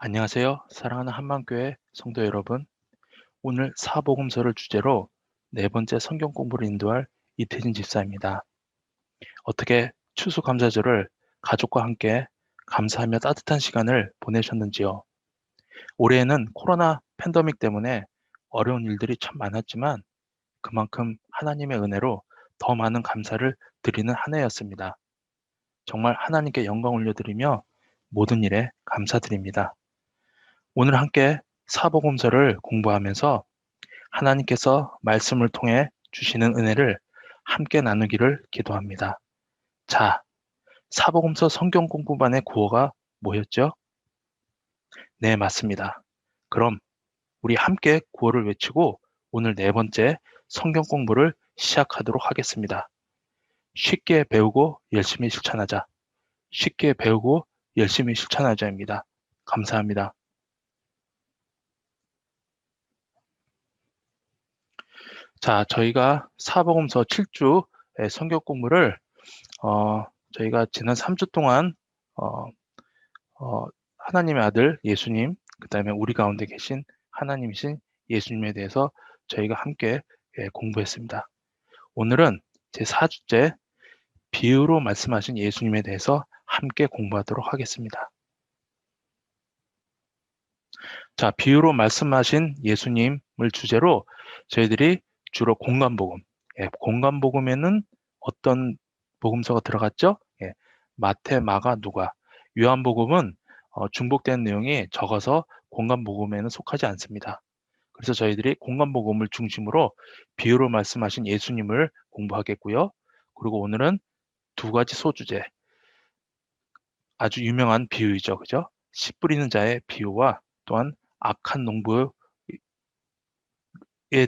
안녕하세요. 사랑하는 한방교회 성도 여러분. 오늘 사복음서를 주제로 네 번째 성경 공부를 인도할 이태진 집사입니다. 어떻게 추수감사절을 가족과 함께 감사하며 따뜻한 시간을 보내셨는지요? 올해에는 코로나 팬데믹 때문에 어려운 일들이 참 많았지만 그만큼 하나님의 은혜로 더 많은 감사를 드리는 한 해였습니다. 정말 하나님께 영광 올려드리며 모든 일에 감사드립니다. 오늘 함께 사복음서를 공부하면서 하나님께서 말씀을 통해 주시는 은혜를 함께 나누기를 기도합니다. 자, 사복음서 성경 공부반의 구호가 뭐였죠? 네, 맞습니다. 그럼 우리 함께 구호를 외치고 오늘 네 번째 성경 공부를 시작하도록 하겠습니다. 쉽게 배우고 열심히 실천하자. 쉽게 배우고 열심히 실천하자입니다. 감사합니다. 자, 저희가 사복음서 7주 성경 공부를 저희가 지난 3주 동안 어, 하나님의 아들 예수님, 그 다음에 우리 가운데 계신 하나님이신 예수님에 대해서 저희가 함께 공부했습니다. 오늘은 제 4주째 비유로 말씀하신 예수님에 대해서 함께 공부하도록 하겠습니다. 자, 비유로 말씀하신 예수님을 주제로 저희들이 주로 공간복음, 공간복음에는 어떤 복음서가 들어갔죠? 마태, 마가, 누가. 요한복음은 중복된 내용이 적어서 공간복음에는 속하지 않습니다. 그래서 저희들이 공간복음을 중심으로 비유로 말씀하신 예수님을 공부하겠고요. 그리고 오늘은 두 가지 소주제, 아주 유명한 비유이죠. 그죠? 씨 뿌리는 자의 비유와 또한 악한 농부에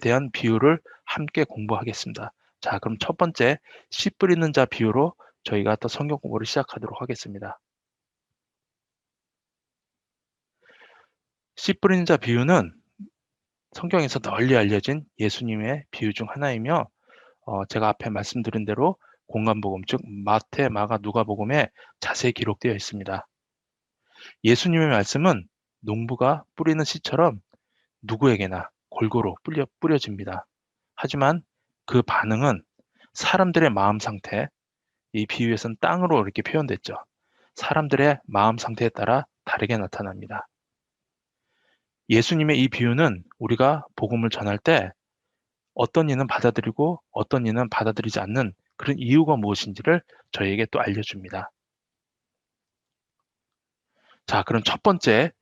대한 비유를 함께 공부하겠습니다. 자, 그럼 첫 번째 씨 뿌리는 자 비유로 저희가 또 성경 공부를 시작하도록 하겠습니다. 씨 뿌리는 자 비유는 성경에서 널리 알려진 예수님의 비유 중 하나이며 제가 앞에 말씀드린 대로 공간복음, 즉 마태, 마가, 누가복음에 자세히 기록되어 있습니다. 예수님의 말씀은 농부가 뿌리는 씨처럼 누구에게나 골고루 뿌려집니다. 하지만 그 반응은 사람들의 마음 상태, 이 비유에서는 땅으로 이렇게 표현됐죠. 사람들의 마음 상태에 따라 다르게 나타납니다. 예수님의 이 비유는 우리가 복음을 전할 때 어떤 이는 받아들이고 어떤 이는 받아들이지 않는 그런 이유가 무엇인지를 저희에게 또 알려줍니다. 자, 그럼 첫 번째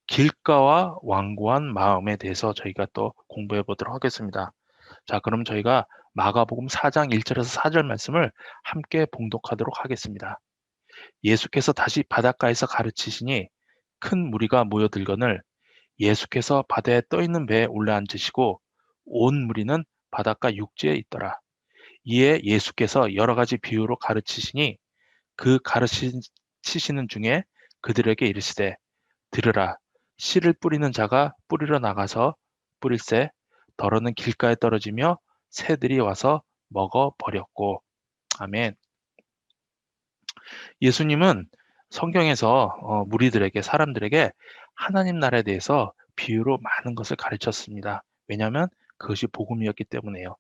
길가와 완고한 마음에 대해서 저희가 또 공부해 보도록 하겠습니다. 자, 그럼 저희가 마가복음 4장 1절에서 4절 말씀을 함께 봉독하도록 하겠습니다. 예수께서 다시 바닷가에서 가르치시니 큰 무리가 모여들거늘 예수께서 바다에 떠 있는 배에 올라앉으시고 온 무리는 바닷가 육지에 있더라. 이에 예수께서 여러 가지 비유로 가르치시니 그 가르치시는 중에 그들에게 이르시되 들으라 씨를 뿌리는 자가 뿌리러 나가서 뿌릴새 더러는 길가에 떨어지며 새들이 와서 먹어 버렸고. 아멘. 예수님은 성경에서 무리들에게 사람들에게 하나님 나라에 대해서 비유로 많은 것을 가르쳤습니다. 왜냐하면 그것이 복음이었기 때문에요.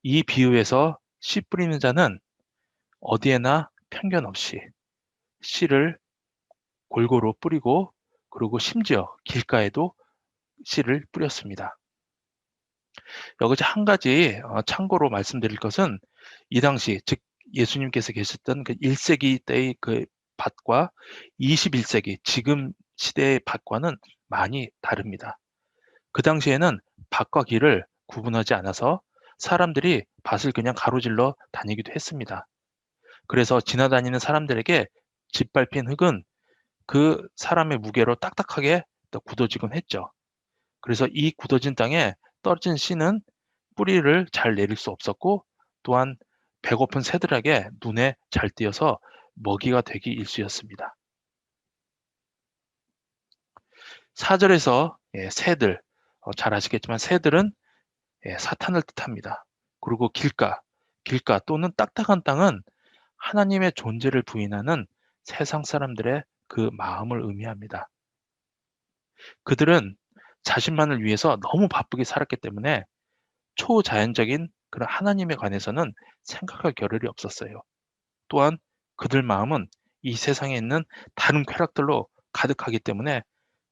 이 비유에서 씨 뿌리는 자는 어디에나 편견 없이 씨를 골고루 뿌리고 그리고 심지어 길가에도 씨를 뿌렸습니다. 여기서 한 가지 참고로 말씀드릴 것은 이 당시 즉 예수님께서 계셨던 그 1세기 때의 그 밭과 21세기 지금 시대의 밭과는 많이 다릅니다. 그 당시에는 밭과 길을 구분하지 않아서 사람들이 밭을 그냥 가로질러 다니기도 했습니다. 그래서 지나다니는 사람들에게 짓밟힌 흙은 그 사람의 무게로 딱딱하게 또 굳어지곤 했죠. 그래서 이 굳어진 땅에 떨어진 씨는 뿌리를 잘 내릴 수 없었고 또한 배고픈 새들에게 눈에 잘 띄어서 먹이가 되기 일쑤였습니다. 4절에서 새들, 잘 아시겠지만 새들은 사탄을 뜻합니다. 그리고 길가 또는 딱딱한 땅은 하나님의 존재를 부인하는 세상 사람들의 그 마음을 의미합니다. 그들은 자신만을 위해서 너무 바쁘게 살았기 때문에 초자연적인 그런 하나님에 관해서는 생각할 겨를이 없었어요. 또한 그들 마음은 이 세상에 있는 다른 쾌락들로 가득하기 때문에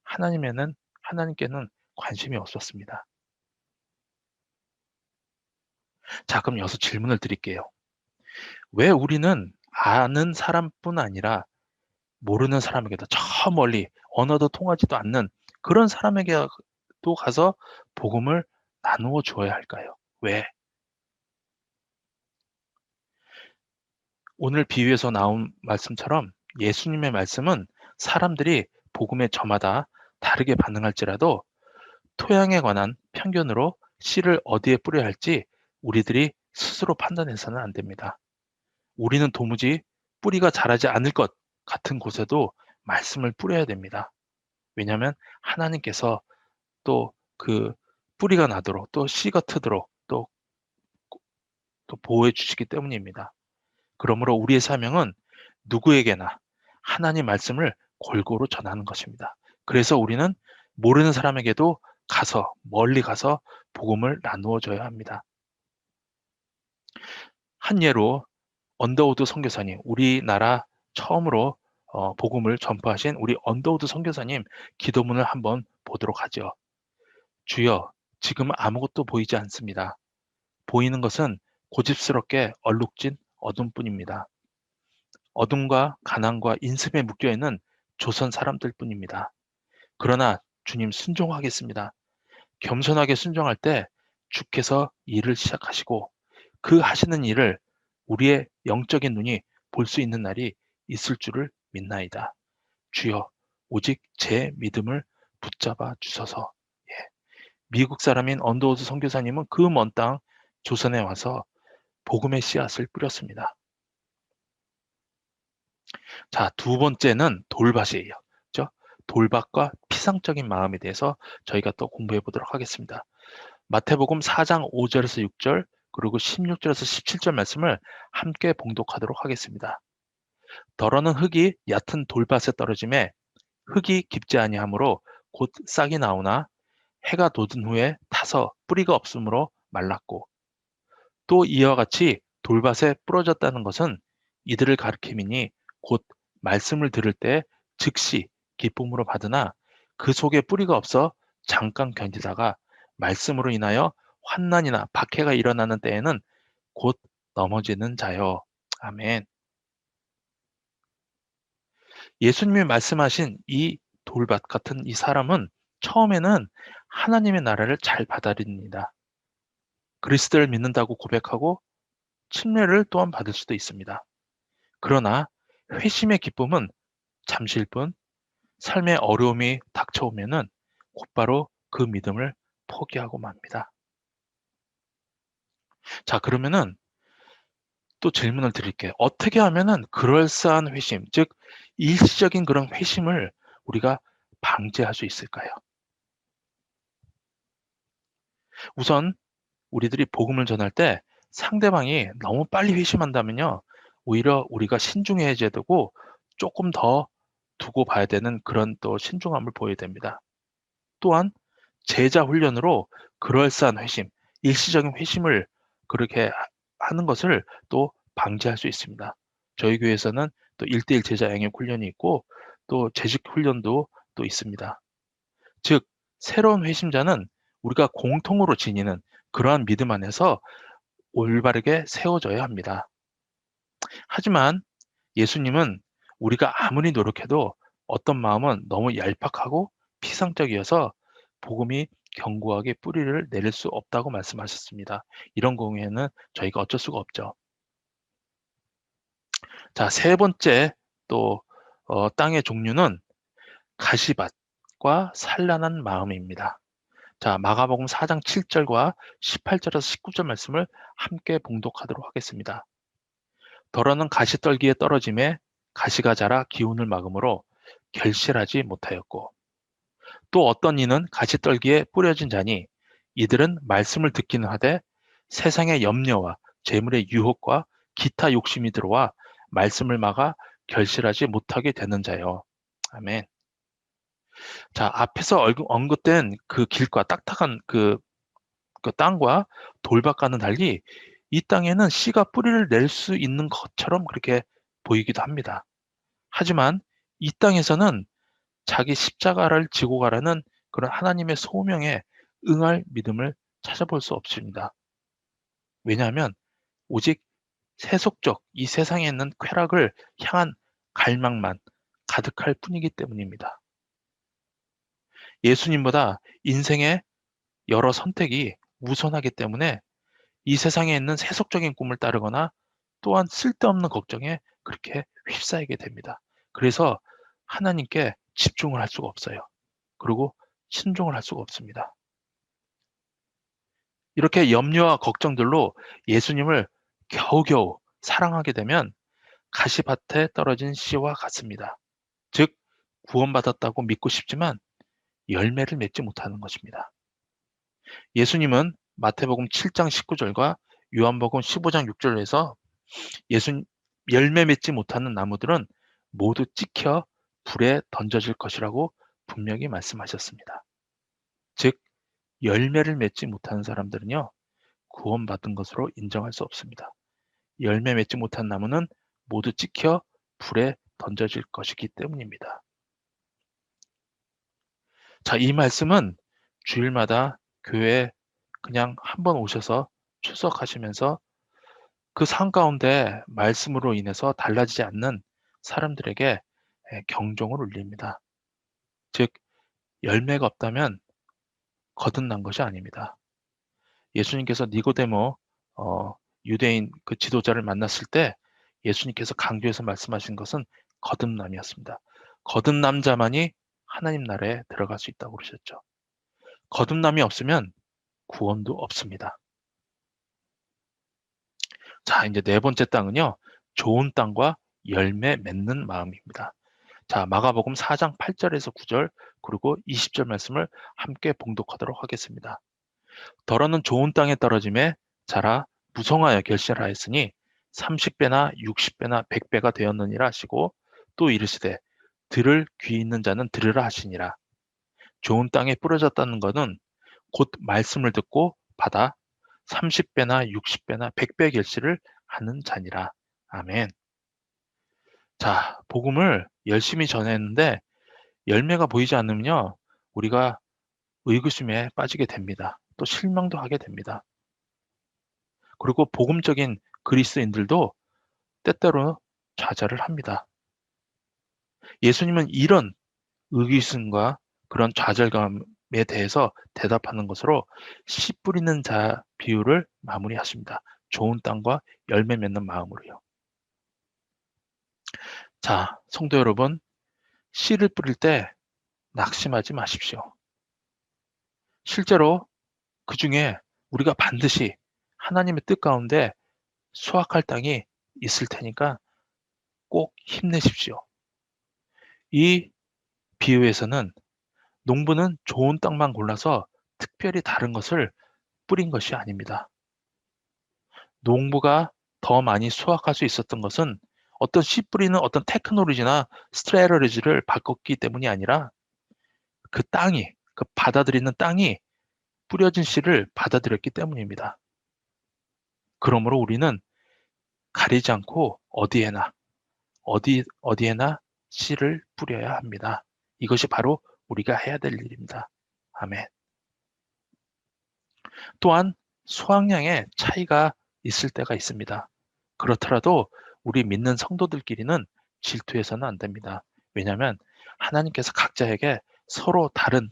하나님에는 하나님께는 관심이 없었습니다. 자, 그럼 여기서 질문을 드릴게요. 왜 우리는 아는 사람뿐 아니라 모르는 사람에게도 저 멀리 언어도 통하지도 않는 그런 사람에게도 가서 복음을 나누어 주어야 할까요? 왜? 오늘 비유에서 나온 말씀처럼 예수님의 말씀은 사람들이 복음의 저마다 다르게 반응할지라도 토양에 관한 편견으로 씨를 어디에 뿌려야 할지 우리들이 스스로 판단해서는 안 됩니다. 우리는 도무지 뿌리가 자라지 않을 것 같은 곳에도 말씀을 뿌려야 됩니다. 왜냐하면 하나님께서 또 그 뿌리가 나도록 또 씨가 트도록 또 보호해 주시기 때문입니다. 그러므로 우리의 사명은 누구에게나 하나님 말씀을 골고루 전하는 것입니다. 그래서 우리는 모르는 사람에게도 가서 멀리 가서 복음을 나누어 줘야 합니다. 한 예로 언더우드 선교사님, 우리나라 처음으로 복음을 전파하신 우리 언더우드 선교사님 기도문을 한번 보도록 하죠. 주여, 지금 아무것도 보이지 않습니다. 보이는 것은 고집스럽게 얼룩진 어둠뿐입니다. 어둠과 가난과 인습에 묶여 있는 조선 사람들 뿐입니다. 그러나 주님 순종하겠습니다. 겸손하게 순종할 때 주께서 일을 시작하시고 그 하시는 일을 우리의 영적인 눈이 볼 수 있는 날이 있을 줄을 믿나이다. 주여, 오직 제 믿음을 붙잡아 주소서. 예. 미국 사람인 언더우드 선교사님은 그 먼 땅 조선에 와서 복음의 씨앗을 뿌렸습니다. 자, 두 번째는 돌밭이에요. 그죠? 돌밭과 피상적인 마음에 대해서 저희가 또 공부해 보도록 하겠습니다. 마태복음 4장 5절에서 6절 그리고 16절에서 17절 말씀을 함께 봉독하도록 하겠습니다. 더러는 흙이 얕은 돌밭에 떨어짐에 흙이 깊지 아니하므로 곧 싹이 나오나 해가 돋은 후에 타서 뿌리가 없으므로 말랐고 또 이와 같이 돌밭에 부러졌다는 것은 이들을 가리킴이니 곧 말씀을 들을 때 즉시 기쁨으로 받으나 그 속에 뿌리가 없어 잠깐 견디다가 말씀으로 인하여 환난이나 박해가 일어나는 때에는 곧 넘어지는 자요. 아멘. 예수님이 말씀하신 이 돌밭 같은 이 사람은 처음에는 하나님의 나라를 잘 받아들입니다. 그리스도를 믿는다고 고백하고 침례를 또한 받을 수도 있습니다. 그러나 회심의 기쁨은 잠시일 뿐 삶의 어려움이 닥쳐오면은 곧바로 그 믿음을 포기하고 맙니다. 자, 그러면은 또 질문을 드릴게요. 어떻게 하면은 그럴싸한 회심, 즉 일시적인 그런 회심을 우리가 방지할 수 있을까요? 우선 우리들이 복음을 전할 때 상대방이 너무 빨리 회심한다면요, 오히려 우리가 신중해야 되고 조금 더 두고 봐야 되는 그런 또 신중함을 보여야 됩니다. 또한 제자 훈련으로 그럴싸한 회심, 일시적인 회심을 그렇게 하는 것을 또 방지할 수 있습니다. 저희 교회에서는 또 1대1 제자 양육 훈련이 있고 또 재직 훈련도 또 있습니다. 즉 새로운 회심자는 우리가 공통으로 지니는 그러한 믿음 안에서 올바르게 세워져야 합니다. 하지만 예수님은 우리가 아무리 노력해도 어떤 마음은 너무 얄팍하고 피상적이어서 복음이 견고하게 뿌리를 내릴 수 없다고 말씀하셨습니다. 이런 경우에는 저희가 어쩔 수가 없죠. 자, 세 번째 또 땅의 종류는 가시밭과 산란한 마음입니다. 자, 마가복음 4장 7절과 18절에서 19절 말씀을 함께 봉독하도록 하겠습니다. 더러는 가시떨기에 떨어짐에 가시가 자라 기운을 막음으로 결실하지 못하였고 또 어떤 이는 가시떨기에 뿌려진 자니 이들은 말씀을 듣기는 하되 세상의 염려와 재물의 유혹과 기타 욕심이 들어와 말씀을 막아 결실하지 못하게 되는 자요. 아멘. 자, 앞에서 언급된 그 길과 딱딱한 그 땅과 돌밭과는 달리 이 땅에는 씨가 뿌리를 낼 수 있는 것처럼 그렇게 보이기도 합니다. 하지만 이 땅에서는 자기 십자가를 지고 가라는 그런 하나님의 소명에 응할 믿음을 찾아볼 수 없습니다. 왜냐하면 오직 세속적 이 세상에 있는 쾌락을 향한 갈망만 가득할 뿐이기 때문입니다. 예수님보다 인생의 여러 선택이 우선하기 때문에 이 세상에 있는 세속적인 꿈을 따르거나 또한 쓸데없는 걱정에 그렇게 휩싸이게 됩니다. 그래서 하나님께 집중을 할 수가 없어요. 그리고 신중을 할 수가 없습니다. 이렇게 염려와 걱정들로 예수님을 겨우겨우 사랑하게 되면 가시밭에 떨어진 씨와 같습니다. 즉, 구원받았다고 믿고 싶지만 열매를 맺지 못하는 것입니다. 예수님은 마태복음 7장 19절과 요한복음 15장 6절에서 예수 열매 맺지 못하는 나무들은 모두 찍혀 불에 던져질 것이라고 분명히 말씀하셨습니다. 즉, 열매를 맺지 못하는 사람들은요, 구원받은 것으로 인정할 수 없습니다. 열매 맺지 못한 나무는 모두 찍혀 불에 던져질 것이기 때문입니다. 자, 이 말씀은 주일마다 교회에 그냥 한번 오셔서 출석하시면서 그 삶 가운데 말씀으로 인해서 달라지지 않는 사람들에게 경종을 울립니다. 즉, 열매가 없다면 거듭난 것이 아닙니다. 예수님께서 니고데모 유대인 그 지도자를 만났을 때 예수님께서 강조해서 말씀하신 것은 거듭남이었습니다. 거듭남 자만이 하나님 나라에 들어갈 수 있다고 그러셨죠. 거듭남이 없으면 구원도 없습니다. 자, 이제 네 번째 땅은요, 좋은 땅과 열매 맺는 마음입니다. 자, 마가복음 4장 8절에서 9절 그리고 20절 말씀을 함께 봉독하도록 하겠습니다. 더러는 좋은 땅에 떨어짐에 자라 무성하여 결실하였으니 30배나 60배나 100배가 되었느니라 하시고 또 이르시되 들을 귀 있는 자는 들으라 하시니라. 좋은 땅에 뿌려졌다는 것은 곧 말씀을 듣고 받아 30배나 60배나 100배 결실을 하는 자니라. 아멘. 자, 복음을 열심히 전했는데 열매가 보이지 않으면요, 우리가 의구심에 빠지게 됩니다. 또 실망도 하게 됩니다. 그리고 복음적인 그리스도인들도 때때로 좌절을 합니다. 예수님은 이런 의구심과 그런 좌절감에 대해서 대답하는 것으로 씨 뿌리는 자 비유를 마무리하십니다. 좋은 땅과 열매 맺는 마음으로요. 자, 성도 여러분, 씨를 뿌릴 때 낙심하지 마십시오. 실제로 그 중에 우리가 반드시 하나님의 뜻 가운데 수확할 땅이 있을 테니까 꼭 힘내십시오. 이 비유에서는 농부는 좋은 땅만 골라서 특별히 다른 것을 뿌린 것이 아닙니다. 농부가 더 많이 수확할 수 있었던 것은 어떤 씨 뿌리는 어떤 테크놀로지나 스트래러지를 바꿨기 때문이 아니라 그 땅이, 그 받아들이는 땅이 뿌려진 씨를 받아들였기 때문입니다. 그러므로 우리는 가리지 않고 어디에나 씨를 뿌려야 합니다. 이것이 바로 우리가 해야 될 일입니다. 아멘. 또한 수확량의 차이가 있을 때가 있습니다. 그렇더라도 우리 믿는 성도들끼리는 질투해서는 안 됩니다. 왜냐하면 하나님께서 각자에게 서로 다른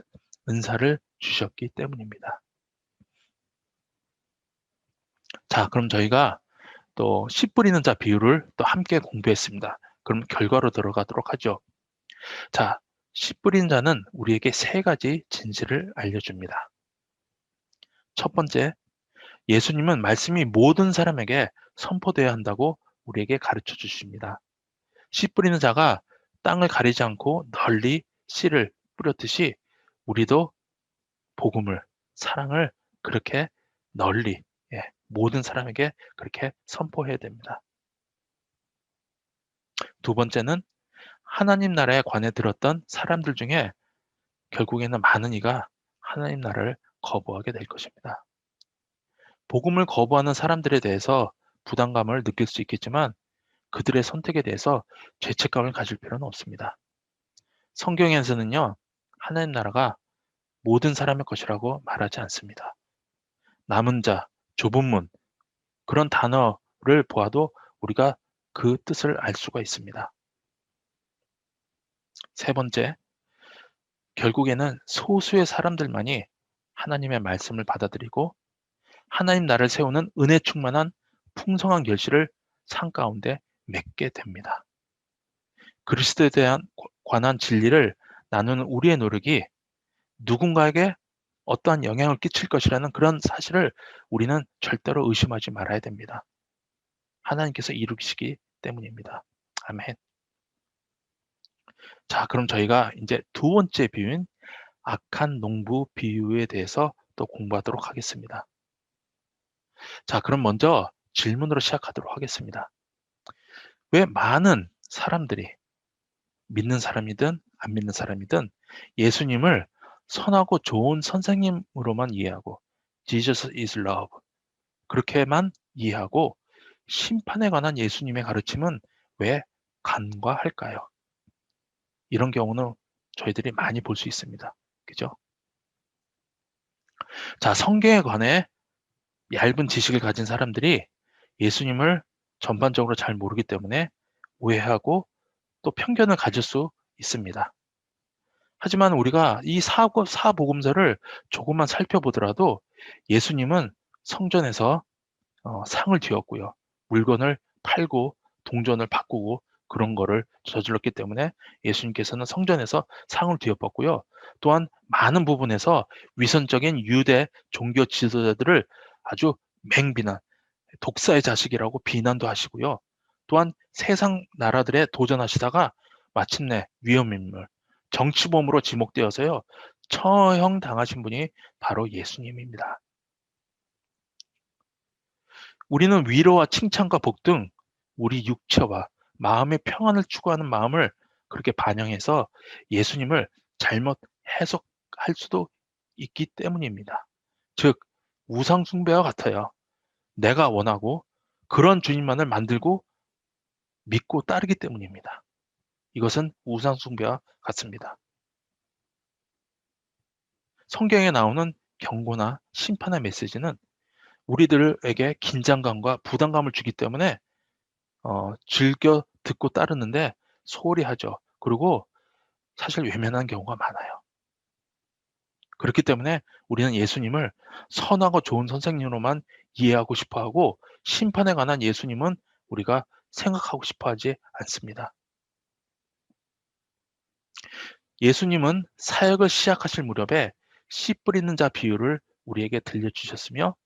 은사를 주셨기 때문입니다. 자, 그럼 저희가 또 씨 뿌리는 자 비유를 또 함께 공부했습니다. 그럼 결과로 들어가도록 하죠. 자, 씨 뿌리는 자는 우리에게 세 가지 진실을 알려줍니다. 첫 번째, 예수님은 말씀이 모든 사람에게 선포되어야 한다고 우리에게 가르쳐 주십니다. 씨 뿌리는 자가 땅을 가리지 않고 널리 씨를 뿌렸듯이 우리도 복음을, 사랑을 그렇게 널리, 모든 사람에게 그렇게 선포해야 됩니다. 두 번째는 하나님 나라에 관해 들었던 사람들 중에 결국에는 많은 이가 하나님 나라를 거부하게 될 것입니다. 복음을 거부하는 사람들에 대해서 부담감을 느낄 수 있겠지만 그들의 선택에 대해서 죄책감을 가질 필요는 없습니다. 성경에서는요, 하나님 나라가 모든 사람의 것이라고 말하지 않습니다. 남은 자, 좁은 문, 그런 단어를 보아도 우리가 그 뜻을 알 수가 있습니다. 세 번째, 결국에는 소수의 사람들만이 하나님의 말씀을 받아들이고 하나님 나라를 세우는 은혜 충만한 풍성한 결실을 산 가운데 맺게 됩니다. 그리스도에 대한 관한 진리를 나누는 우리의 노력이 누군가에게 어떠한 영향을 끼칠 것이라는 그런 사실을 우리는 절대로 의심하지 말아야 됩니다. 하나님께서 이루시기 때문입니다. 아멘. 자, 그럼 저희가 이제 두 번째 비유인 악한 농부 비유에 대해서 또 공부하도록 하겠습니다. 자, 그럼 먼저 질문으로 시작하도록 하겠습니다. 왜 많은 사람들이 믿는 사람이든 안 믿는 사람이든 예수님을 선하고 좋은 선생님으로만 이해하고 Jesus is love 그렇게만 이해하고 심판에 관한 예수님의 가르침은 왜 간과할까요? 이런 경우는 저희들이 많이 볼 수 있습니다. 그죠? 자, 성경에 관해 얇은 지식을 가진 사람들이 예수님을 전반적으로 잘 모르기 때문에 오해하고 또 편견을 가질 수 있습니다. 하지만 우리가 이 사복음서를 조금만 살펴보더라도 예수님은 성전에서 상을 뒤었고요. 물건을 팔고 동전을 바꾸고 그런 거를 저질렀기 때문에 예수님께서는 성전에서 상을 뒤엎었고요. 또한 많은 부분에서 위선적인 유대 종교 지도자들을 아주 맹비난, 독사의 자식이라고 비난도 하시고요. 또한 세상 나라들에 도전하시다가 마침내 위험인물, 정치범으로 지목되어서요. 처형 당하신 분이 바로 예수님입니다. 우리는 위로와 칭찬과 복 등 우리 육체와 마음의 평안을 추구하는 마음을 그렇게 반영해서 예수님을 잘못 해석할 수도 있기 때문입니다. 즉, 우상 숭배와 같아요. 내가 원하고 그런 주님만을 만들고 믿고 따르기 때문입니다. 이것은 우상 숭배와 같습니다. 성경에 나오는 경고나 심판의 메시지는 우리들에게 긴장감과 부담감을 주기 때문에 즐겨 듣고 따르는데 소홀히 하죠. 그리고 사실 외면하는 경우가 많아요. 그렇기 때문에 우리는 예수님을 선하고 좋은 선생님으로만 이해하고 싶어하고 심판에 관한 예수님은 우리가 생각하고 싶어하지 않습니다. 예수님은 사역을 시작하실 무렵에 씨 뿌리는 자 비유를 우리에게 들려주셨으며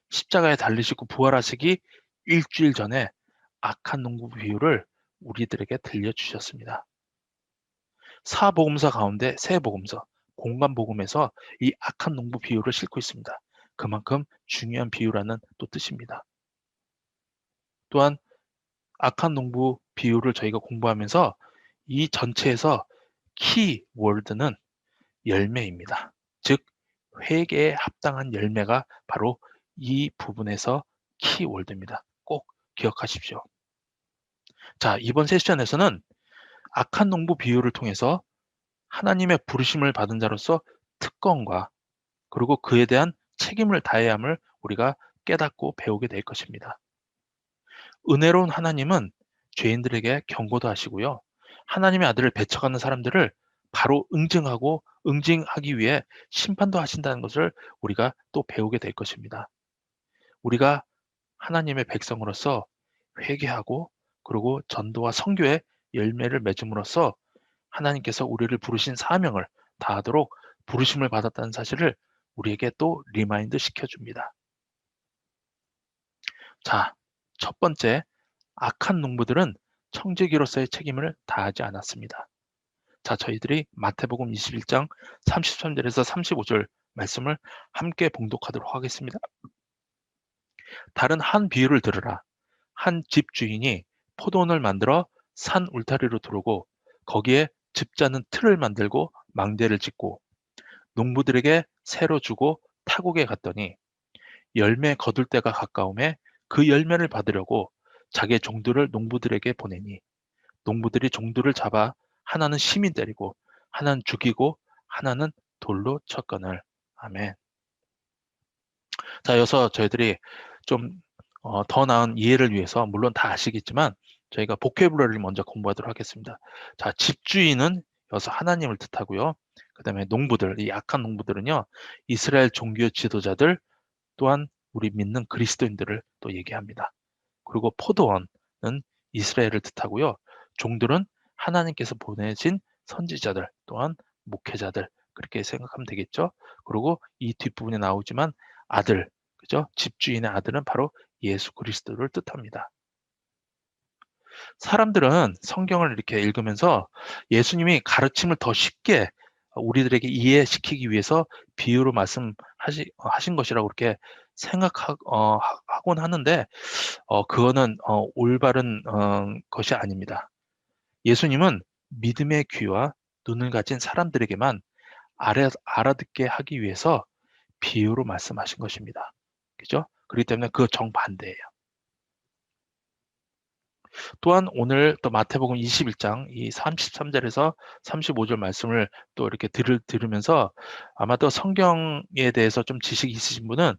십자가에 달리시고 부활하시기 일주일 전에 악한 농부 비유를 우리들에게 들려주셨습니다. 사복음서 가운데 세 복음서, 공관복음에서 이 악한 농부 비유를 싣고 있습니다. 그만큼 중요한 비유라는 또 뜻입니다. 또한 악한 농부 비유를 저희가 공부하면서 이 전체에서 키워드는 열매입니다. 즉, 회개에 합당한 열매가 바로 이 부분에서 키워드입니다. 꼭 기억하십시오. 자, 이번 세션에서는 악한 농부 비유를 통해서 하나님의 부르심을 받은 자로서 특권과 그리고 그에 대한 책임을 다해야 함을 우리가 깨닫고 배우게 될 것입니다. 은혜로운 하나님은 죄인들에게 경고도 하시고요. 하나님의 아들을 배척하는 사람들을 바로 응징하기 위해 심판도 하신다는 것을 우리가 또 배우게 될 것입니다. 우리가 하나님의 백성으로서 회개하고 그리고 전도와 선교의 열매를 맺음으로써 하나님께서 우리를 부르신 사명을 다하도록 부르심을 받았다는 사실을 우리에게 또 리마인드 시켜줍니다. 자, 첫 번째, 악한 농부들은 청지기로서의 책임을 다하지 않았습니다. 자, 저희들이 마태복음 21장 33절에서 35절 말씀을 함께 봉독하도록 하겠습니다. 다른 한 비유를 들으라. 한 집 주인이 포도원을 만들어 산 울타리로 두르고 거기에 즙자는 틀을 만들고 망대를 짓고 농부들에게 새로 주고 타국에 갔더니 열매 거둘 때가 가까움에 그 열매를 받으려고 자기의 종들을 농부들에게 보내니 농부들이 종들을 잡아 하나는 심히 때리고 하나는 죽이고 하나는 돌로 쳤거늘. 아멘. 자, 여기서 저희들이 좀 더 나은 이해를 위해서 물론 다 아시겠지만 저희가 보케블러리를 먼저 공부하도록 하겠습니다. 자, 집주인은 여기서 하나님을 뜻하고요. 그다음에 농부들, 이 약한 농부들은요, 이스라엘 종교 지도자들 또한 우리 믿는 그리스도인들을 또 얘기합니다. 그리고 포도원은 이스라엘을 뜻하고요. 종들은 하나님께서 보내신 선지자들 또한 목회자들 그렇게 생각하면 되겠죠. 그리고 이 뒷부분에 나오지만 아들, 그죠? 집주인의 아들은 바로 예수 그리스도를 뜻합니다. 사람들은 성경을 이렇게 읽으면서 예수님이 가르침을 더 쉽게 우리들에게 이해시키기 위해서 비유로 하신 것이라고 그렇게 생각하곤 하는데 그거는 올바른 것이 아닙니다. 예수님은 믿음의 귀와 눈을 가진 사람들에게만 알아듣게 하기 위해서 비유로 말씀하신 것입니다. 그죠? 그렇기 때문에 그 정반대예요. 또한 오늘 또 마태복음 21장 이 33절에서 35절 말씀을 또 이렇게 들으면서 아마도 성경에 대해서 좀 지식이 있으신 분은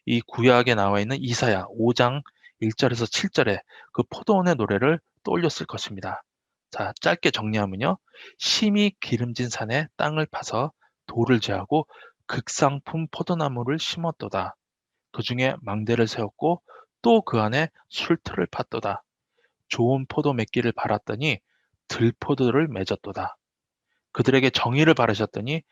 이 구약에 나와 있는 이사야 5장 1절에서 7절에 그 포도원의 노래를 떠올렸을 것입니다. 자, 짧게 정리하면요. 심히 기름진 산에 땅을 파서 돌을 제하고 극상품 포도나무를 심었도다. 그 중에 망대를 세웠고 또 그 안에 술틀을 팠도다. 좋은 포도 맺기를 바랐더니 들포도를 맺었도다. 그들에게 정의를 바라셨더니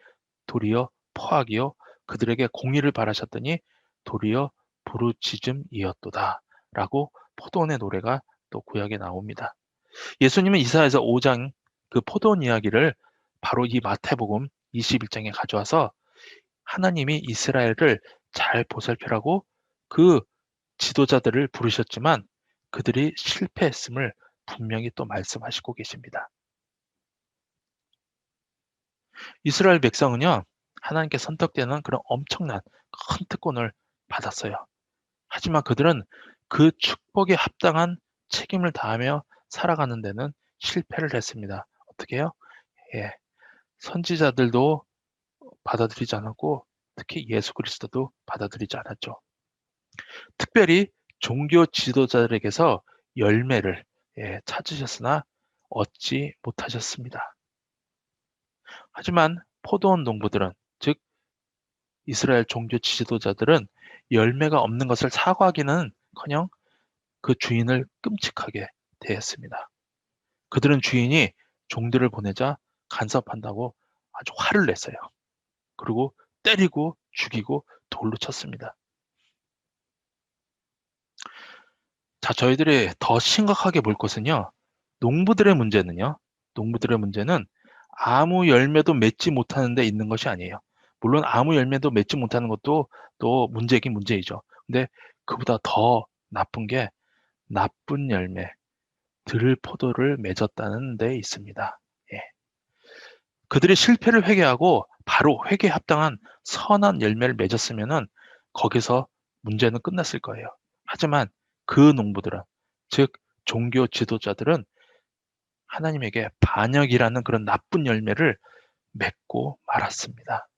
도리어 포악이요 그들에게 공의를 바라셨더니 도리어 부르짖음이었도다. 라고 포도원의 노래가 또 구약에 나옵니다. 예수님은 이사야서 5장 그 포도원 이야기를 바로 이 마태복음 21장에 가져와서 하나님이 이스라엘을 잘 보살펴라고 그 지도자들을 부르셨지만 그들이 실패했음을 분명히 또 말씀하시고 계십니다. 이스라엘 백성은요, 하나님께 선택되는 그런 엄청난 큰 특권을 받았어요. 하지만 그들은 그 축복에 합당한 책임을 다하며 살아가는 데는 실패를 했습니다. 어떻게 해요? 예, 선지자들도 받아들이지 않았고 특히 예수 그리스도도 받아들이지 않았죠. 특별히 종교 지도자들에게서 열매를 찾으셨으나 얻지 못하셨습니다. 하지만 포도원 농부들은, 즉 이스라엘 종교 지도자들은 열매가 없는 것을 사과하기는커녕 그 주인을 끔찍하게 대했습니다. 그들은 주인이 종들을 보내자 간섭한다고 아주 화를 냈어요. 그리고 때리고 죽이고 돌로 쳤습니다. 자, 저희들이 더 심각하게 볼 것은요. 농부들의 문제는 아무 열매도 맺지 못하는 데 있는 것이 아니에요. 물론 아무 열매도 맺지 못하는 것도 또 문제긴 문제이죠. 근데 그보다 더 나쁜 게 나쁜 열매, 들포도를 맺었다는 데 있습니다. 예. 그들이 실패를 회개하고 바로 회개에 합당한 선한 열매를 맺었으면은 거기서 문제는 끝났을 거예요. 하지만 그 농부들은, 즉 종교 지도자들은 하나님에게 반역이라는 그런 나쁜 열매를 맺고 말았습니다.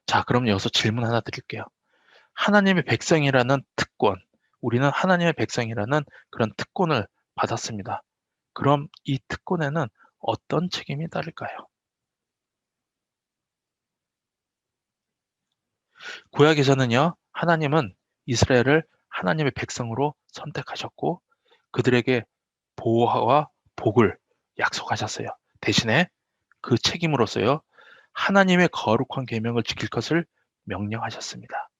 자, 그럼 여기서 질문 하나 드릴게요. 하나님의 백성이라는 특권, 우리는 하나님의 백성이라는 그런 특권을 받았습니다. 그럼 이 특권에는 어떤 책임이 따를까요? 구약에서는요, 하나님은 이스라엘을 하나님의 백성으로 선택하셨고 그들에게 보호와 복을 약속하셨어요. 대신에 그 책임으로서요, 하나님의 거룩한 계명을 지킬 것을 명령하셨습니다.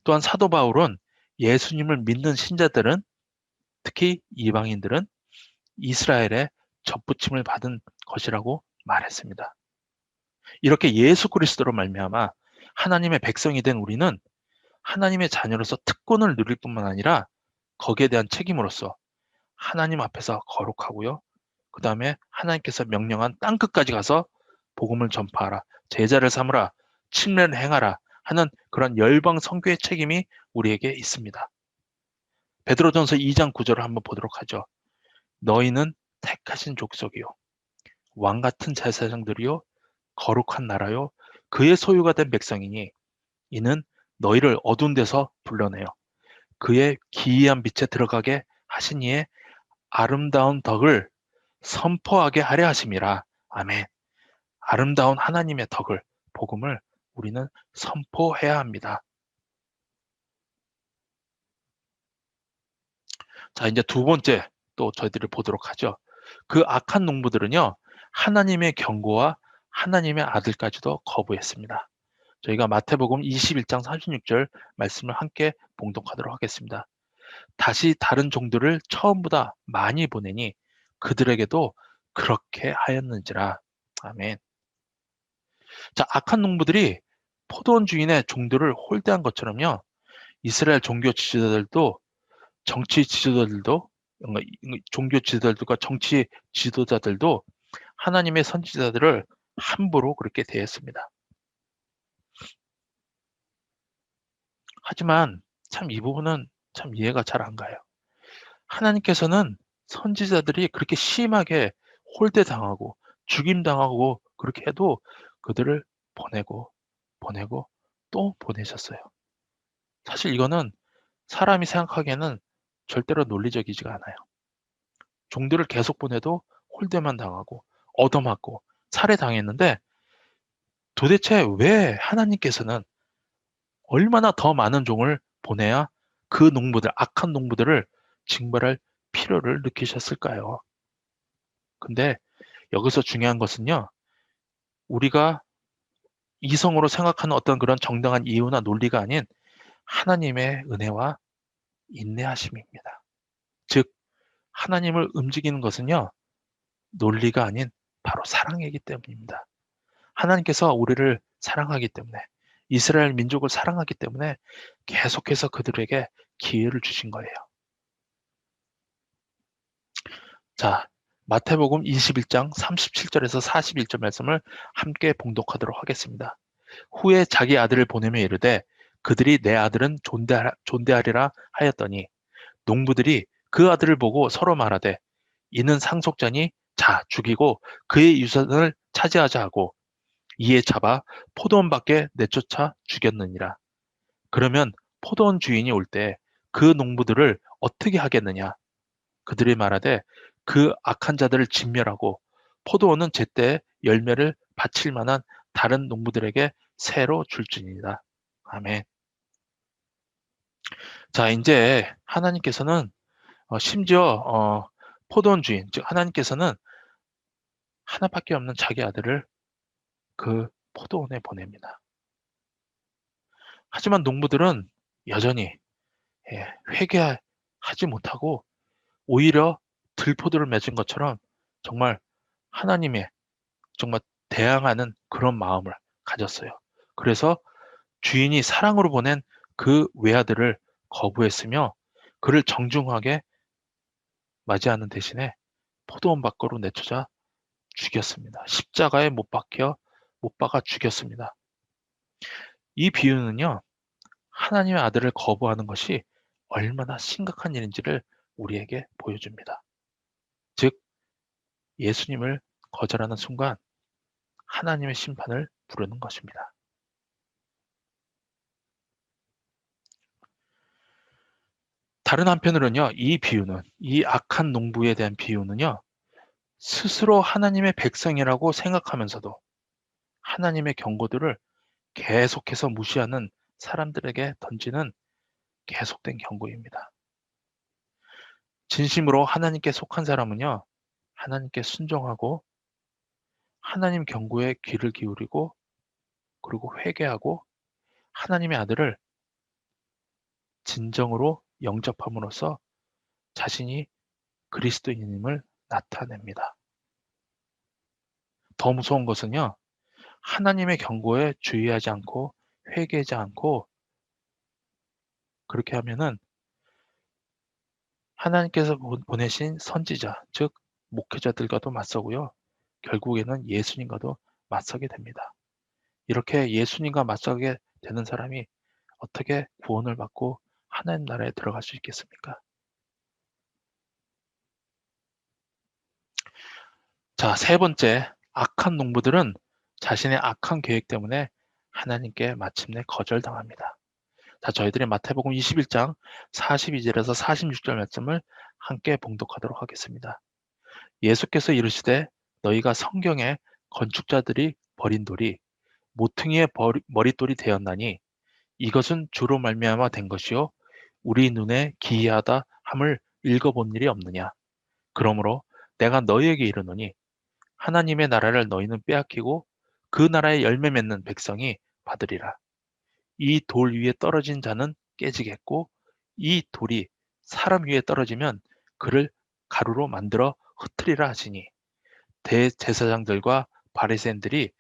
또한 사도 바울은 예수님을 믿는 신자들은, 특히 이방인들은 이스라엘의 접붙임을 받은 것이라고 말했습니다. 이렇게 예수 그리스도로 말미암아 하나님의 백성이 된 우리는 하나님의 자녀로서 특권을 누릴 뿐만 아니라 거기에 대한 책임으로서 하나님 앞에서 거룩하고요. 그 다음에 하나님께서 명령한 땅끝까지 가서 복음을 전파하라, 제자를 삼으라, 침례를 행하라 하는 그런 열방 선교의 책임이 우리에게 있습니다. 베드로전서 2장 9절을 한번 보도록 하죠. 너희는 택하신 족속이요, 왕 같은 제사장들이요, 거룩한 나라요, 그의 소유가 된 백성이니 이는 너희를 어두운 데서 불러내어 그의 기이한 빛에 들어가게 하신 이의 아름다운 덕을 선포하게 하려 하심이라. 아멘. 아름다운 하나님의 덕을, 복음을 우리는 선포해야 합니다. 자, 이제 두 번째 또 저희들이 보도록 하죠. 그 악한 농부들은요, 하나님의 경고와 하나님의 아들까지도 거부했습니다. 저희가 마태복음 21장 36절 말씀을 함께 봉독하도록 하겠습니다. 다시 다른 종들을 처음보다 많이 보내니 그들에게도 그렇게 하였는지라. 아멘. 자, 악한 농부들이 포도원 주인의 종들을 홀대한 것처럼요, 이스라엘 종교 지도자들도 정치 지도자들도 종교 지도자들과 정치 지도자들도 하나님의 선지자들을 함부로 그렇게 대했습니다. 하지만 참 이 부분은 참 이해가 잘 안 가요. 하나님께서는 선지자들이 그렇게 심하게 홀대당하고 죽임당하고 그렇게 해도 그들을 보내고 보내고 또 보내셨어요. 사실 이거는 사람이 생각하기에는 절대로 논리적이지가 않아요. 종들을 계속 보내도 홀대만 당하고 얻어맞고 살해당했는데 도대체 왜 하나님께서는 얼마나 더 많은 종을 보내야 그 농부들, 악한 농부들을 징벌할 필요를 느끼셨을까요? 근데 여기서 중요한 것은요, 우리가 이성으로 생각하는 어떤 그런 정당한 이유나 논리가 아닌 하나님의 은혜와 인내하심입니다. 즉, 하나님을 움직이는 것은요, 논리가 아닌 바로 사랑이기 때문입니다. 하나님께서 우리를 사랑하기 때문에, 이스라엘 민족을 사랑하기 때문에 계속해서 그들에게 기회를 주신 거예요. 자, 마태복음 21장 37절에서 41절 말씀을 함께 봉독하도록 하겠습니다. 후에 자기 아들을 보내며 이르되 그들이 내 아들은 존대하리라 하였더니 농부들이 그 아들을 보고 서로 말하되 이는 상속자니 자 죽이고 그의 유산을 차지하자 하고 이에 잡아 포도원 밖에 내쫓아 죽였느니라. 그러면 포도원 주인이 올 때 그 농부들을 어떻게 하겠느냐? 그들이 말하되 그 악한 자들을 진멸하고 포도원은 제때 열매를 바칠 만한 다른 농부들에게 새로 줄지니라. 아멘. 자, 이제 하나님께서는 심지어 포도원 주인, 즉 하나님께서는 하나밖에 없는 자기 아들을 그 포도원에 보냅니다. 하지만 농부들은 여전히 회개하지 못하고 오히려 들포도를 맺은 것처럼 정말 하나님의 정말 대항하는 그런 마음을 가졌어요. 그래서 주인이 사랑으로 보낸 그 외아들을 거부했으며 그를 정중하게 맞이하는 대신에 포도원 밖으로 내쫓아 죽였습니다. 십자가에 못 박아 죽였습니다. 이 비유는요, 하나님의 아들을 거부하는 것이 얼마나 심각한 일인지를 우리에게 보여줍니다. 즉, 예수님을 거절하는 순간 하나님의 심판을 부르는 것입니다. 다른 한편으로는요, 이 악한 농부에 대한 비유는요, 스스로 하나님의 백성이라고 생각하면서도 하나님의 경고들을 계속해서 무시하는 사람들에게 던지는 계속된 경고입니다. 진심으로 하나님께 속한 사람은요, 하나님께 순종하고 하나님 경고에 귀를 기울이고 그리고 회개하고 하나님의 아들을 진정으로 영접함으로써 자신이 그리스도인임을 나타냅니다. 더 무서운 것은요, 하나님의 경고에 주의하지 않고 회개하지 않고 그렇게 하면은 하나님께서 보내신 선지자, 즉 목회자들과도 맞서고요. 결국에는 예수님과도 맞서게 됩니다. 이렇게 예수님과 맞서게 되는 사람이 어떻게 구원을 받고 하나님 나라에 들어갈 수 있겠습니까? 자, 세 번째, 악한 농부들은 자신의 악한 계획 때문에 하나님께 마침내 거절당합니다. 자, 저희들이 마태복음 21장 42절에서 46절 말씀을 함께 봉독하도록 하겠습니다. 예수께서 이르시되 너희가 성경에 건축자들이 버린 돌이 모퉁이의 머릿돌이 되었나니 이것은 주로 말미암아 된 것이요 우리 눈에 기이하다 함을 읽어본 일이 없느냐. 그러므로 내가 너희에게 이르노니 하나님의 나라를 너희는 빼앗기고 그 나라의 열매 맺는 백성이 받으리라. 이 돌 위에 떨어진 자는 깨지겠고 이 돌이 사람 위에 떨어지면 그를 가루로 만들어 흩트리라 하시니 대제사장들과 바리새인들이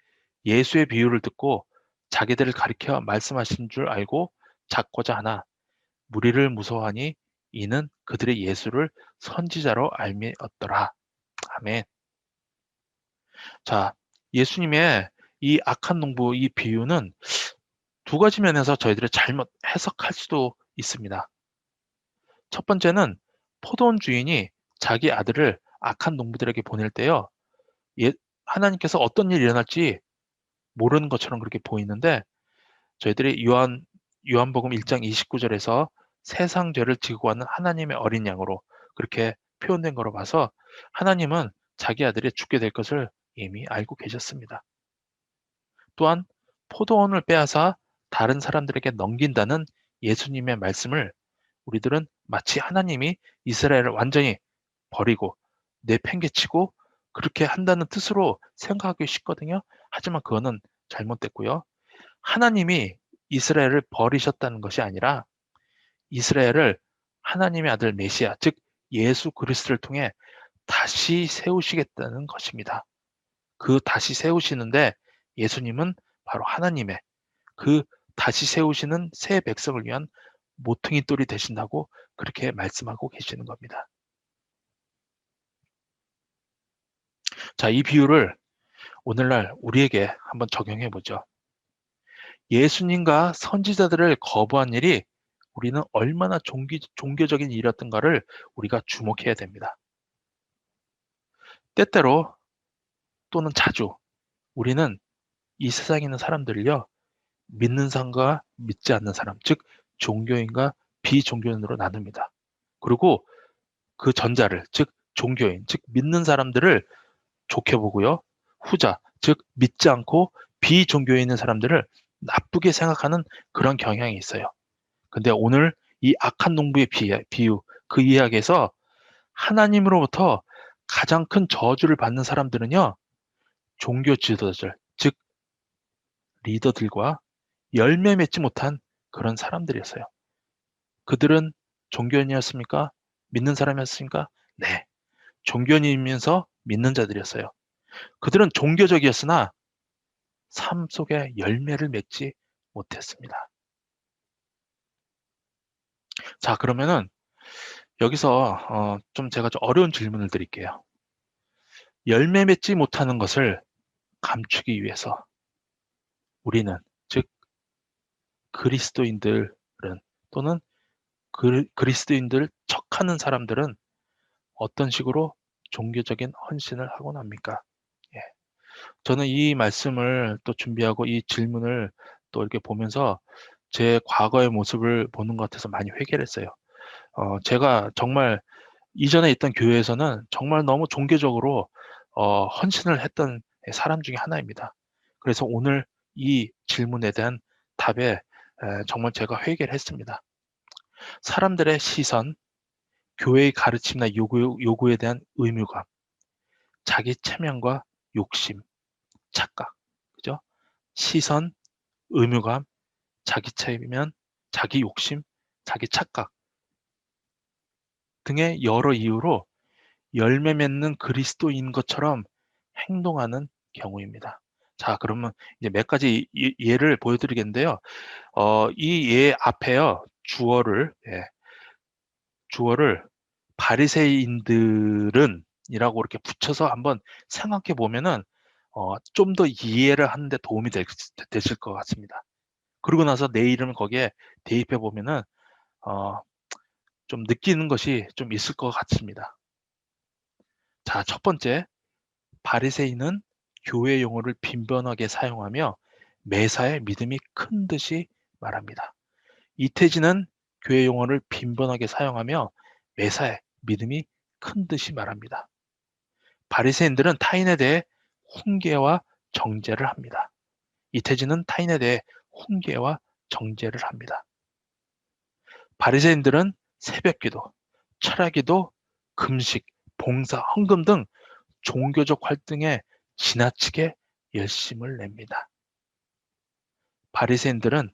예수의 비유를 듣고 자기들을 가리켜 말씀하신 줄 알고 잡고자 하나 무리를 무서워하니 이는 그들의 예수를 선지자로 알미었더라. 아멘. 자, 예수님의 이 악한 농부 이 비유는 두 가지 면에서 저희들이 잘못 해석할 수도 있습니다. 첫 번째는 포도원 주인이 자기 아들을 악한 농부들에게 보낼 때요. 예, 하나님께서 어떤 일이 일어날지 모르는 것처럼 그렇게 보이는데 저희들이 요한복음 1장 29절에서 세상 죄를 지고 가는 하나님의 어린 양으로 그렇게 표현된 거로 봐서 하나님은 자기 아들이 죽게 될 것을 이미 알고 계셨습니다. 또한 포도원을 빼앗아 다른 사람들에게 넘긴다는 예수님의 말씀을 우리들은 마치 하나님이 이스라엘을 완전히 버리고 내팽개치고 그렇게 한다는 뜻으로 생각하기 쉽거든요. 하지만 그거는 잘못됐고요. 하나님이 이스라엘을 버리셨다는 것이 아니라 이스라엘을 하나님의 아들 메시아, 즉 예수 그리스도를 통해 다시 세우시겠다는 것입니다. 그 다시 세우시는데 예수님은 바로 하나님의 그 다시 세우시는 새 백성을 위한 모퉁이 돌이 되신다고 그렇게 말씀하고 계시는 겁니다. 자, 이 비유를 오늘날 우리에게 한번 적용해 보죠. 예수님과 선지자들을 거부한 일이 우리는 얼마나 종교적인 일이었던가를 우리가 주목해야 됩니다. 때때로 또는 자주 우리는 이 세상에 있는 사람들을요, 믿는 사람과 믿지 않는 사람, 즉 종교인과 비종교인으로 나눕니다. 그리고 그 전자를, 즉 종교인, 즉 믿는 사람들을 좋게 보고요. 후자, 즉 믿지 않고 비종교에 있는 사람들을 나쁘게 생각하는 그런 경향이 있어요. 근데 오늘 이 악한 농부의 비유, 그 이야기에서 하나님으로부터 가장 큰 저주를 받는 사람들은요, 종교 지도자들, 즉 리더들과 열매 맺지 못한 그런 사람들이었어요. 그들은 종교인이었습니까? 믿는 사람이었습니까? 네. 종교인이면서 믿는 자들이었어요. 그들은 종교적이었으나 삶 속에 열매를 맺지 못했습니다. 자, 그러면은 여기서 좀 제가 좀 어려운 질문을 드릴게요. 열매 맺지 못하는 것을 감추기 위해서 우리는, 즉 그리스도인들은 또는 그리스도인들 척하는 사람들은 어떤 식으로 종교적인 헌신을 하곤 합니까? 예. 저는 이 말씀을 또 준비하고 이 질문을 또 이렇게 보면서 제 과거의 모습을 보는 것 같아서 많이 회개를 했어요. 제가 정말 이전에 있던 교회에서는 정말 너무 종교적으로 헌신을 했던 사람 중에 하나입니다. 그래서 오늘 이 질문에 대한 답에 정말 제가 회개를 했습니다. 사람들의 시선, 교회의 가르침이나 요구에 대한 의무감, 자기 체면과 욕심, 착각, 그죠? 시선, 의무감, 자기 체면, 자기 욕심, 자기 착각 등의 여러 이유로 열매 맺는 그리스도인 것처럼 행동하는 경우입니다. 자, 그러면 이제 몇 가지 예를 보여드리겠는데요. 이 예 앞에요, 주어를 바리새인들은 이라고 이렇게 붙여서 한번 생각해 보면은 좀 더 이해를 하는데 도움이 되실 것 같습니다. 그러고 나서 내 이름을 거기에 대입해 보면은 어, 좀 느끼는 것이 좀 있을 것 같습니다. 자, 첫 번째, 바리새인은 교회 용어를 빈번하게 사용하며 매사에 믿음이 큰 듯이 말합니다. 이태진은 교회 용어를 빈번하게 사용하며 매사에 믿음이 큰 듯이 말합니다. 바리새인들은 타인에 대해 훈계와 정죄를 합니다. 이태진은 타인에 대해 훈계와 정죄를 합니다. 바리새인들은 새벽기도, 철야기도, 금식, 봉사, 헌금 등 종교적 활동에 지나치게 열심을 냅니다. 바리새인들은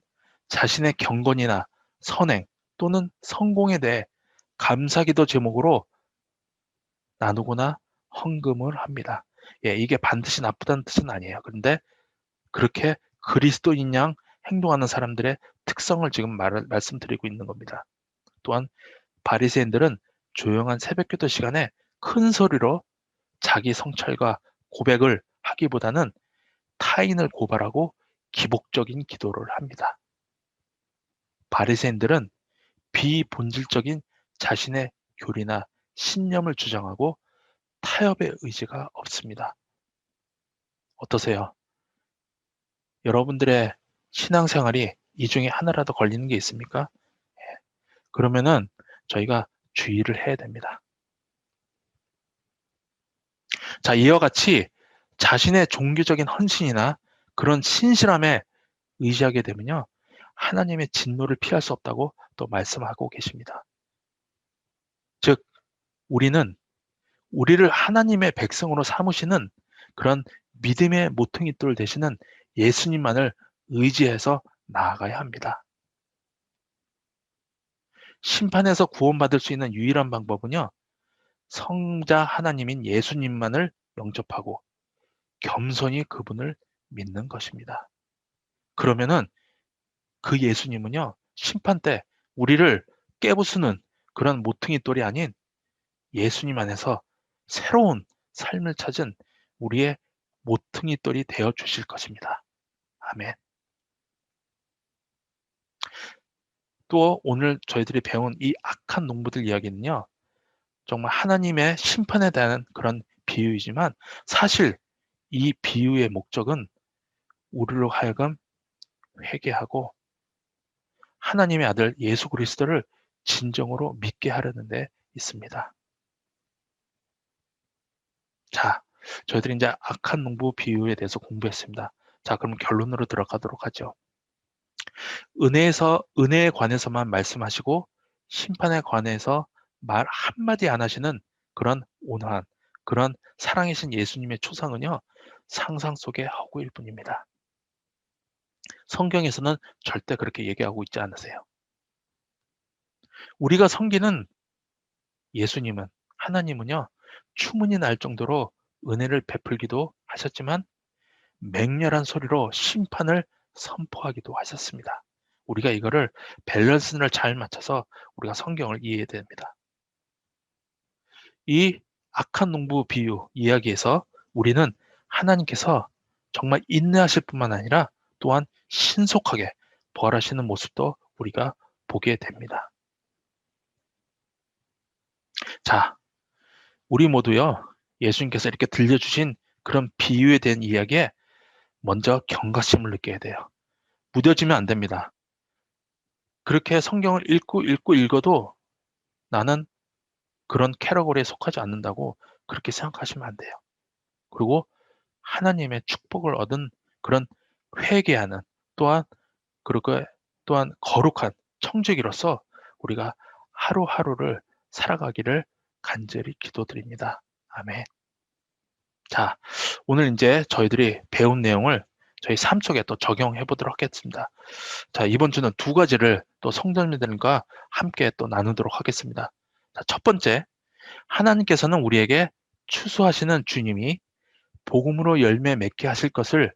자신의 경건이나 선행 또는 성공에 대해 감사기도 제목으로 나누거나 헌금을 합니다. 예, 이게 반드시 나쁘다는 뜻은 아니에요. 그런데 그렇게 그리스도인 양 행동하는 사람들의 특성을 지금 말씀드리고 있는 겁니다. 또한 바리새인들은 조용한 새벽기도 시간에 큰 소리로 자기 성찰과 고백을 하기보다는 타인을 고발하고 기복적인 기도를 합니다. 바리새인들은 비본질적인 자신의 교리나 신념을 주장하고 타협의 의지가 없습니다. 어떠세요? 여러분들의 신앙생활이 이 중에 하나라도 걸리는 게 있습니까? 그러면은 저희가 주의를 해야 됩니다. 자, 이와 같이 자신의 종교적인 헌신이나 그런 신실함에 의지하게 되면요, 하나님의 진노를 피할 수 없다고 또 말씀하고 계십니다. 즉, 우리를 하나님의 백성으로 삼으시는 그런 믿음의 모퉁이돌 되시는 예수님만을 의지해서 나아가야 합니다. 심판에서 구원받을 수 있는 유일한 방법은요, 성자 하나님인 예수님만을 영접하고 겸손히 그분을 믿는 것입니다. 그러면은 그 예수님은요, 심판 때 우리를 깨부수는 그런 모퉁이돌이 아닌 예수님 안에서 새로운 삶을 찾은 우리의 모퉁이돌이 되어 주실 것입니다. 아멘. 또 오늘 저희들이 배운 이 악한 농부들 이야기는요, 정말 하나님의 심판에 대한 그런 비유이지만 사실 이 비유의 목적은 우리로 하여금 회개하고 하나님의 아들 예수 그리스도를 진정으로 믿게 하려는 데 있습니다. 자, 저희들이 이제 악한 농부 비유에 대해서 공부했습니다. 자, 그럼 결론으로 들어가도록 하죠. 은혜에 관해서만 말씀하시고 심판에 관해서 말 한마디 안 하시는 그런 온화한, 그런 사랑이신 예수님의 초상은요, 상상 속의 허구일 뿐입니다. 성경에서는 절대 그렇게 얘기하고 있지 않으세요. 우리가 섬기는 예수님은, 하나님은요, 추문이 날 정도로 은혜를 베풀기도 하셨지만 맹렬한 소리로 심판을 선포하기도 하셨습니다. 우리가 이거를 밸런스를 잘 맞춰서 우리가 성경을 이해해야 됩니다. 이 악한 농부 비유 이야기에서 우리는 하나님께서 정말 인내하실 뿐만 아니라 또한 신속하게 벌하시는 모습도 우리가 보게 됩니다. 자, 우리 모두요, 예수님께서 이렇게 들려주신 그런 비유에 대한 이야기에 먼저 경각심을 느껴야 돼요. 무뎌지면 안 됩니다. 그렇게 성경을 읽고 읽어도 나는 그런 캐러고리에 속하지 않는다고 그렇게 생각하시면 안 돼요. 그리고 하나님의 축복을 얻은 그런 회개하는 또한 그리고 또한 거룩한 청지기로서 우리가 하루하루를 살아가기를 간절히 기도드립니다. 아멘. 자, 오늘 이제 저희들이 배운 내용을 저희 삶 속에 또 적용해 보도록 하겠습니다. 자, 이번 주는 두 가지를 또 성도님들과 함께 또 나누도록 하겠습니다. 자, 첫 번째, 하나님께서는 우리에게 추수하시는 주님이 복음으로 열매 맺게 하실 것을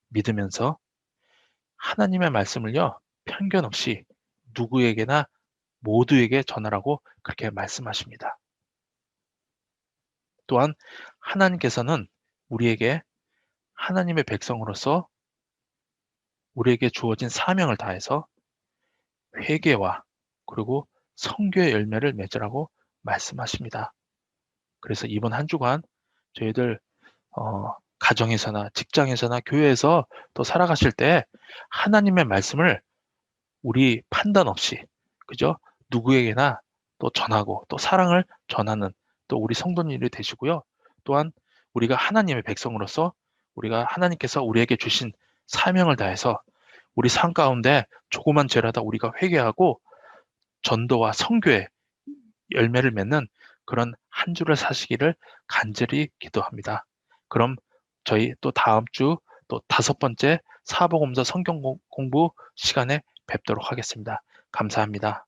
믿으면서 하나님의 말씀을요, 편견 없이 누구에게나 모두에게 전하라고 그렇게 말씀하십니다. 또한 하나님께서는 우리에게 하나님의 백성으로서 우리에게 주어진 사명을 다해서 회개와 그리고 선교의 열매를 맺으라고 말씀하십니다. 그래서 이번 한 주간 저희들 가정에서나 직장에서나 교회에서 또 살아가실 때 하나님의 말씀을 우리 판단 없이 그죠? 누구에게나 또 전하고 또 사랑을 전하는 또 우리 성도님이 되시고요. 또한 우리가 하나님의 백성으로서 우리가 하나님께서 우리에게 주신 사명을 다해서 우리 삶 가운데 조그만 죄라도 우리가 회개하고 전도와 선교의 열매를 맺는 그런 한 주를 사시기를 간절히 기도합니다. 그럼 저희 또 다음 주 또 5번째 사복음서 성경 공부 시간에 뵙도록 하겠습니다. 감사합니다.